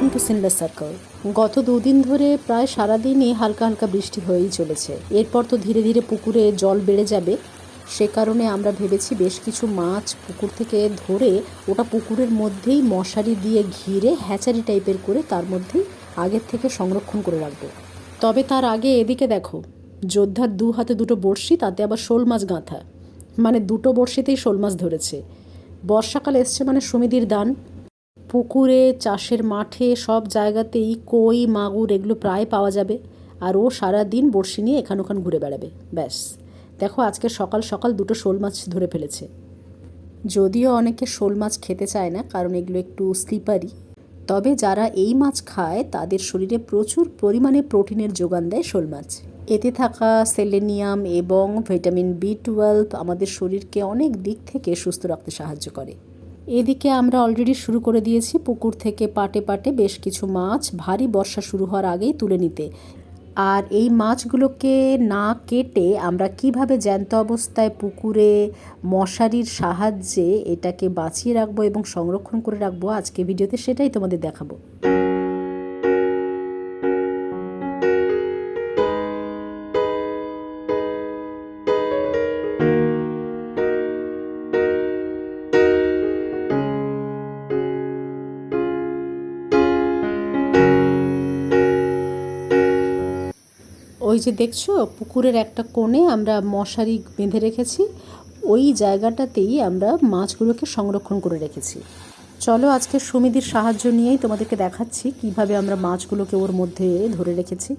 Welcome to সিনলেস circle. গত দুদিন ধরে প্রায় সারাদিনই হালকা হালকা বৃষ্টি হয়েই চলেছে। এরপর তো ধীরে ধীরে পুকুরে জল বেড়ে যাবে। সে কারণে আমরা ভেবেছি বেশ কিছু মাছ পুকুর থেকে ধরে ওটা পুকুরের মধ্যেই মশারি দিয়ে ঘিরে হ্যাচারি টাইপের করে তার মধ্যেই আগের থেকে সংরক্ষণ করে রাখবো। তবে তার আগে এদিকে দেখো, যোদ্ধার দু হাতে দুটো বড়শি, তাতে আবার শোল মাছ গাঁথা, মানে দুটো বড়শিতেই শোল মাছ ধরেছে। বর্ষাকাল এসছে মানে সমিতির দান। পুকুরে, চাষের মাঠে, সব জায়গাতেই কই, মাগুর এগুলো প্রায় পাওয়া যাবে। আর ও সারাদিন বড়শি নিয়ে এখান ওখান ঘুরে বেড়াবে। ব্যাস দেখো, আজকে সকাল সকাল দুটো শোল মাছ ধরে ফেলেছে। যদিও অনেকে শোল মাছ খেতে চায় না, কারণ এগুলো একটু স্লিপারি, তবে যারা এই মাছ খায় তাদের শরীরে প্রচুর পরিমাণে প্রোটিনের যোগান দেয় শোল মাছ। এতে থাকা সেলেনিয়াম এবং ভিটামিন B12 আমাদের শরীরকে অনেক দিক থেকে সুস্থ রাখতে সাহায্য করে। এদিকে আমরা অলরেডি শুরু করে দিয়েছি পুকুর থেকে পাটে পাটে বেশ কিছু মাছ ভারী বর্ষা শুরু হওয়ার আগেই তুলে নিতে। আর এই মাছগুলোকে না কেটে আমরা কিভাবে জ্যান্ত অবস্থায় পুকুরে মশারির সাহায্যে এটাকে বাঁচিয়ে রাখবো এবং সংরক্ষণ করে রাখবো, আজকে ভিডিওতে সেটাই তোমাদের দেখাবো। ওই যে দেখছো, পুকুরের একটা কোণে আমরা মশারি বেঁধে রেখেছি, ওই জায়গাটাতেই আমরা মাছগুলোকে সংরক্ষণ করে রেখেছি। চলো আজকে সমিতির সাহায্য নিয়েই তোমাদেরকে দেখাচ্ছি কিভাবে আমরা মাছগুলোকে ওর মধ্যে ধরে রেখেছি।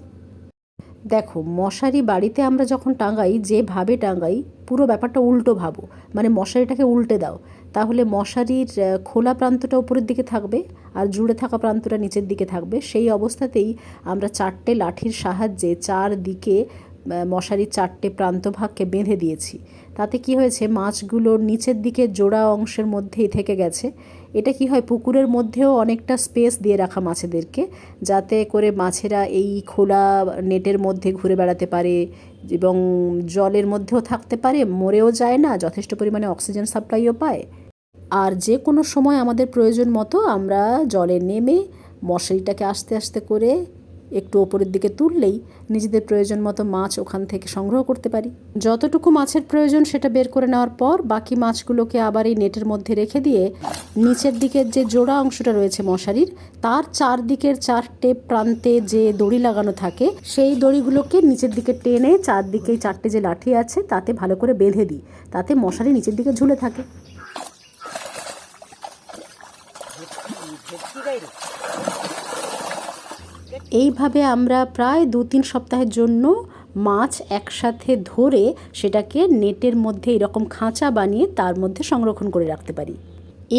দেখো, মশারি বাড়িতে আমরা যখন টাঙাই, যেভাবে টাঙাই পুরো ব্যাপারটা উল্টো ভাবো, মানে মশারিটাকে উল্টে দাও, তাহলে মশারির খোলা প্রান্তটা উপরের দিকে থাকবে আর জুড়ে থাকা প্রান্তটা নিচের দিকে থাকবে। সেই অবস্থাতেই আমরা চারটে লাঠির সাহায্যে চারদিকে মশারির চারটে প্রান্তভাগকে বেঁধে দিয়েছি। তাতে কি হয়েছে, মাছগুলো নিচের দিকে জোড়া অংশের মধ্যেই থেকে গেছে। এটা কি হয়, পুকুরের মধ্যেও অনেকটা স্পেস দিয়ে রাখা মাছেদেরকে, যাতে করে মাছেরা এই খোলা নেটের মধ্যে ঘুরে বেড়াতে পারে এবং জলের মধ্যেও থাকতে পারে, মরেও যায় না, যথেষ্ট পরিমাণে অক্সিজেন সাপ্লাইও পায়। আর যে কোনো সময় আমাদের প্রয়োজন মতো আমরা জলে নেমে মশারিটাকে আস্তে আস্তে করে একটু ওপরের দিকে তুললেই নিজেদের প্রয়োজন মতো মাছ ওখান থেকে সংগ্রহ করতে পারি। যতটুকু মাছের প্রয়োজন সেটা বের করে নেওয়ার পর বাকি মাছগুলোকে আবার এই নেটের মধ্যে রেখে দিয়ে নিচের দিকের যে জোড়া অংশটা রয়েছে মশারির, তার চারদিকের চারটে প্রান্তে যে দড়ি লাগানো থাকে, সেই দড়িগুলোকে নিচের দিকে টেনে চারদিকেই চারটে যে লাঠি আছে তাতে ভালো করে বেঁধে দিই, তাতে মশারি নিচের দিকে ঝুলে থাকে। এইভাবে আমরা প্রায় 2-3 সপ্তাহের জন্য মাছ একসাথে ধরে সেটাকে নেটের মধ্যে এরকম খাঁচা বানিয়ে তার মধ্যে সংরক্ষণ করে রাখতে পারি।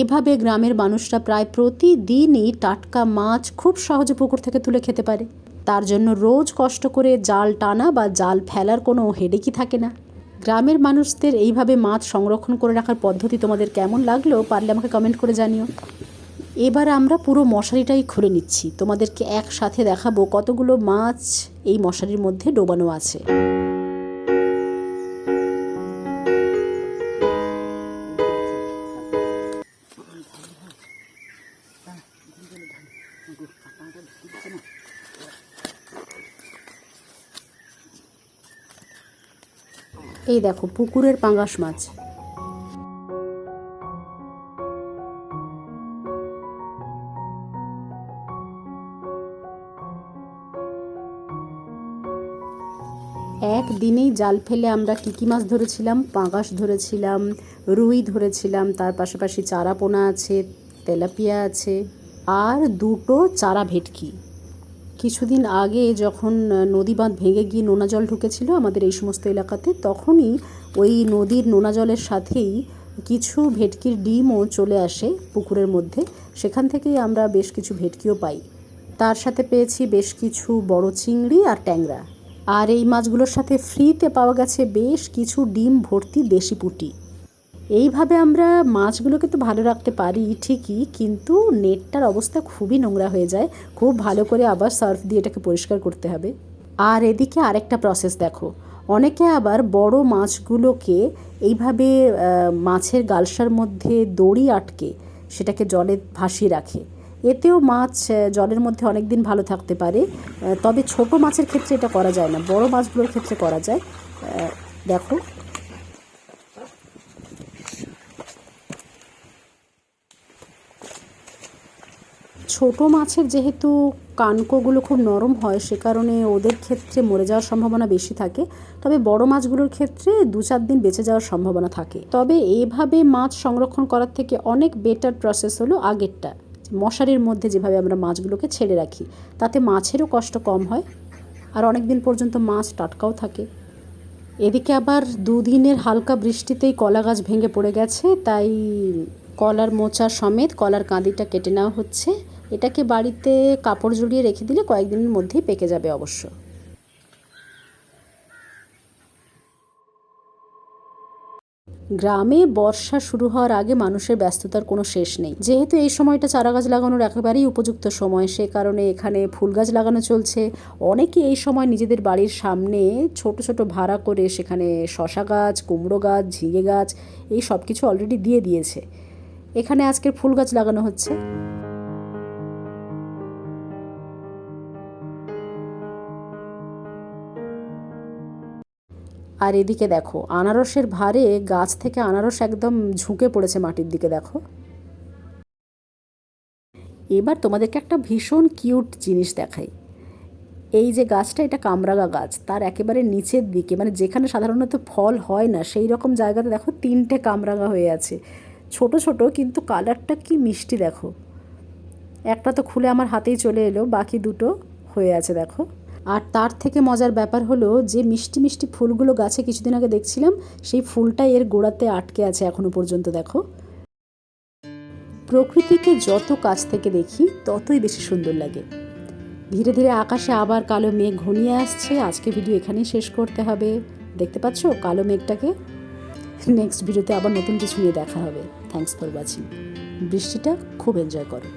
এভাবে গ্রামের মানুষরা প্রায় প্রতিদিনই টাটকা মাছ খুব সহজে পুকুর থেকে তুলে খেতে পারে। তার জন্য রোজ কষ্ট করে জাল টানা বা জাল ফেলার কোনো হেডেকই থাকে না। গ্রামের মানুষদের এইভাবে মাছ সংরক্ষণ করে রাখার পদ্ধতি তোমাদের কেমন লাগলো পারলে আমাকে কমেন্ট করে জানিও। এবার আমরা পুরো মশারিটাই খুলে নিচ্ছি, তোমাদেরকে একসাথে দেখাবো কতগুলো মাছ এই মশারির মধ্যে ডোবানো আছে। এই দেখো, পুকুরের পাঙ্গাস মাছ। একদিনেই জাল ফেলে আমরা কী মাছ ধরেছিলাম, পাঙ্গাস ধরেছিলাম, রুই ধরেছিলাম, তার পাশাপাশি চারাপোনা আছে, তেলাপিয়া আছে, আর দুটো চারা ভেটকি। কিছুদিন আগে যখন নদী বাঁধ ভেঙে গিয়ে নোনা জল ঢুকেছিল আমাদের এই সমস্ত এলাকাতে, তখনই ওই নদীর নোনা জলের সাথেই কিছু ভেটকির ডিমও চলে আসে পুকুরের মধ্যে, সেখান থেকেই আমরা বেশ কিছু ভেটকিও পাই। তার সাথে পেয়েছি বেশ কিছু বড় চিংড়ি আর ট্যাংরা। আর এই মাছগুলোর সাথে ফ্রিতে পাওয়া গেছে বেশ কিছু ডিম ভর্তি দেশি পুঁটি। এইভাবে আমরা মাছগুলোকে তো ভালো রাখতে পারি ঠিকই, কিন্তু নেটটার অবস্থা খুবই নোংরা হয়ে যায়। খুব ভালো করে আবার সার্ফ দিয়ে এটাকে পরিষ্কার করতে হবে। আর এদিকে আরেকটা প্রসেস দেখো, অনেকে আবার বড় মাছগুলোকে এইভাবে মাছের গালসার মধ্যে দড়ি আটকে সেটাকে জলে ভাসিয়ে রাখে। এতেও মাছ জলের মধ্যে অনেক দিন ভালো থাকতে পারে। তবে ছোট মাছের ক্ষেত্রে এটা করা যায় না, বড় মাছগুলোর ক্ষেত্রে করা যায়। দেখো, ছোট মাছের যেহেতু কানকোগুলো খুব নরম হয়, সে কারণে ওদের ক্ষেত্রে মরে যাওয়ার সম্ভাবনা বেশি থাকে। তবে বড় মাছগুলোর ক্ষেত্রে 2-4 দিন বেঁচে যাওয়ার সম্ভাবনা থাকে। তবে এইভাবে মাছ সংরক্ষণ করার থেকে অনেক বেটার প্রসেস হলো আগেরটা, মশারির মধ্যে যেভাবে আমরা মাছগুলোকে ছেড়ে রাখি, তাতে মাছেরও কষ্ট কম হয় আর অনেক দিন পর্যন্ত মাছ টাটকাও থাকে। এদিকে আবার 2 দিনের হালকা বৃষ্টিতেই কলা গাছ ভেঙে পড়ে গেছে, তাই কলার মোচা সমেত কলার কাঁদিটা কেটে নেওয়া হচ্ছে। এটাকে বাড়িতে কাপড় জড়িয়ে রেখে দিলে কয়েকদিনের মধ্যেই পেকে যাবে অবশ্য। গ্রামে বর্ষা শুরু হওয়ার আগে মানুষের ব্যস্ততার কোনো শেষ নেই। যেহেতু এই সময়টা চারা গাছ লাগানোর একেবারেই উপযুক্ত সময়, সে কারণে এখানে ফুল গাছ লাগানো চলছে। অনেকে এই সময় নিজেদের বাড়ির সামনে ছোট ছোট ভাড়া করে সেখানে শশা গাছ, কুমড়ো গাছ, ঝিঙে গাছ এই সব কিছু অলরেডি দিয়ে দিয়েছে। এখানে আজকের ফুল গাছ লাগানো হচ্ছে। আর এদিকে দেখো, আনারসের ভারে গাছ থেকে আনারস একদম ঝুঁকে পড়েছে মাটির দিকে, দেখো। এবার তোমাদেরকে একটা ভীষণ কিউট জিনিস দেখাই। এই যে গাছটা, এটা কামরাঙা গাছ, তার একেবারে নিচের দিকে, মানে যেখানে সাধারণত ফল হয় না সেই রকম জায়গাতে দেখো 3টে কামরাঙা হয়ে আছে, ছোট ছোট, কিন্তু কালারটা কি মিষ্টি দেখো। একটা তো খুলে আমার হাতেই চলে এলো, বাকি দুটো হয়ে আছে দেখো। আর তার থেকে মজার ব্যাপার হলো যে মিষ্টি মিষ্টি ফুলগুলো গাছে কিছুদিন আগে দেখছিলাম, সেই ফুলটা এর গোড়াতে আটকে আছে এখনো পর্যন্ত, দেখো। প্রকৃতিকে যত কাছ থেকে দেখি ততই বেশি সুন্দর লাগে। ধীরে ধীরে আকাশে আবার কালো মেঘ ঘনিয়ে আসছে। আজকে ভিডিও এখানেই শেষ করতে হবে। দেখতে পাচ্ছো কালো মেঘটাকে? নেক্সট ভিডিওতে আবার নতুন কিছু নিয়ে দেখা হবে। Thanks for watching. বৃষ্টিটা খুব এনজয় করো।